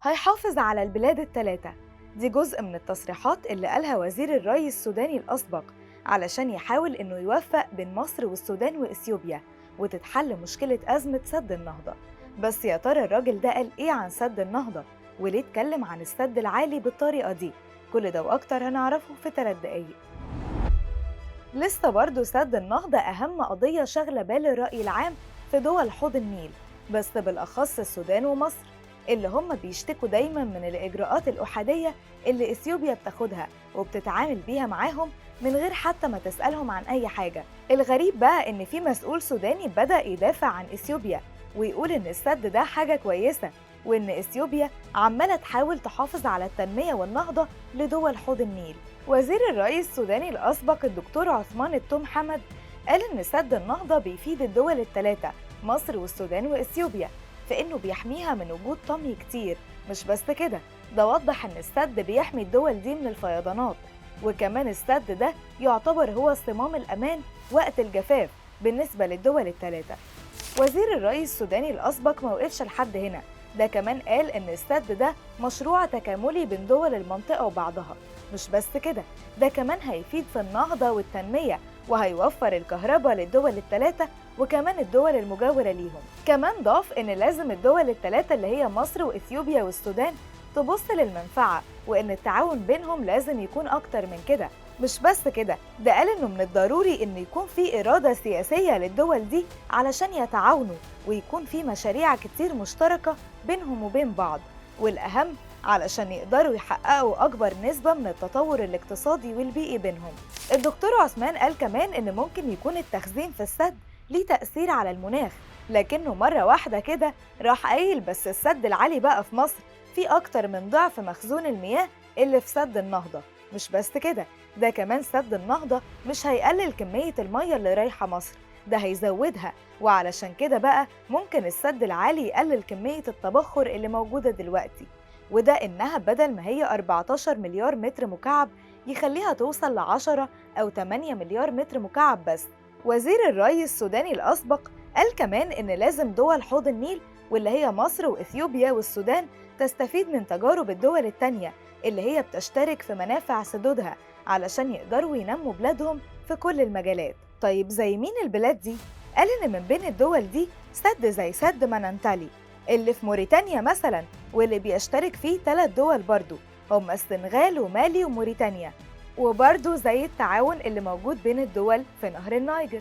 هيحافظ على البلاد الثلاثة. دي جزء من التصريحات اللي قالها وزير الري السوداني الأسبق علشان يحاول إنه يوفق بين مصر والسودان وإثيوبيا وتتحل مشكلة أزمة سد النهضة. بس يا ترى الراجل ده قال إيه عن سد النهضة؟ وليه اتكلم عن السد العالي بالطريقة دي؟ كل ده وأكتر هنعرفه في 3 دقايق. لسه برضه سد النهضة أهم قضية شاغلة بال الرأي العام في دول حوض النيل، بس بالأخص السودان ومصر اللي هم بيشتكوا دايما من الإجراءات الأحادية اللي إثيوبيا بتاخدها وبتتعامل بيها معاهم من غير حتى ما تسألهم عن أي حاجة. الغريب بقى إن في مسؤول سوداني بدأ يدافع عن إثيوبيا ويقول إن السد ده حاجة كويسة وإن إثيوبيا عمالة تحاول تحافظ على التنمية والنهضة لدول حوض النيل. وزير الري السوداني الأسبق الدكتور عثمان التوم حمد قال إن سد النهضة بيفيد الدول الثلاثة مصر والسودان وإثيوبيا في إنه بيحميها من وجود طمي كتير. مش بس كده، ده وضح إن السد بيحمي الدول دي من الفيضانات، وكمان السد ده يعتبر هو صمام الأمان وقت الجفاف بالنسبة للدول الثلاثة. وزير الري السوداني الأسبق ما وقفش لحد هنا، ده كمان قال إن السد ده مشروع تكاملي بين دول المنطقة وبعضها. مش بس كده، ده كمان هيفيد في النهضة والتنمية وهيوفر الكهرباء للدول الثلاثة وكمان الدول المجاورة ليهم. كمان ضاف إن لازم الدول الثلاثة اللي هي مصر وإثيوبيا والسودان تبص للمنفعة وإن التعاون بينهم لازم يكون أكتر من كده. مش بس كده، ده قال إنه من الضروري إن يكون في إرادة سياسية للدول دي علشان يتعاونوا ويكون في مشاريع كتير مشتركة بينهم وبين بعض، والأهم علشان يقدروا يحققوا أكبر نسبة من التطور الاقتصادي والبيئي بينهم. الدكتور عثمان قال كمان إن ممكن يكون التخزين في السد ليه تأثير على المناخ، لكنه مرة واحدة كده راح قايل بس السد العالي بقى في مصر فيه أكتر من ضعف مخزون المياه اللي في سد النهضة. مش بس كده، ده كمان سد النهضة مش هيقلل كمية المية اللي رايحة مصر، ده هيزودها، وعلشان كده بقى ممكن السد العالي يقلل كمية التبخر اللي موجودة دلوقتي، وده إنها بدل ما هي 14 مليار متر مكعب يخليها توصل ل 10 أو 8 مليار متر مكعب بس. وزير الري السوداني الأسبق قال كمان إن لازم دول حوض النيل واللي هي مصر وإثيوبيا والسودان تستفيد من تجارب الدول التانية اللي هي بتشترك في منافع سدودها علشان يقدروا ينموا بلادهم في كل المجالات. طيب زي مين البلاد دي؟ قال إن من بين الدول دي سد زي سد منانتالي اللي في موريتانيا مثلا، واللي بيشترك فيه 3 دول برضو هم السنغال ومالي وموريتانيا، وبرضو زي التعاون اللي موجود بين الدول في نهر النيجر.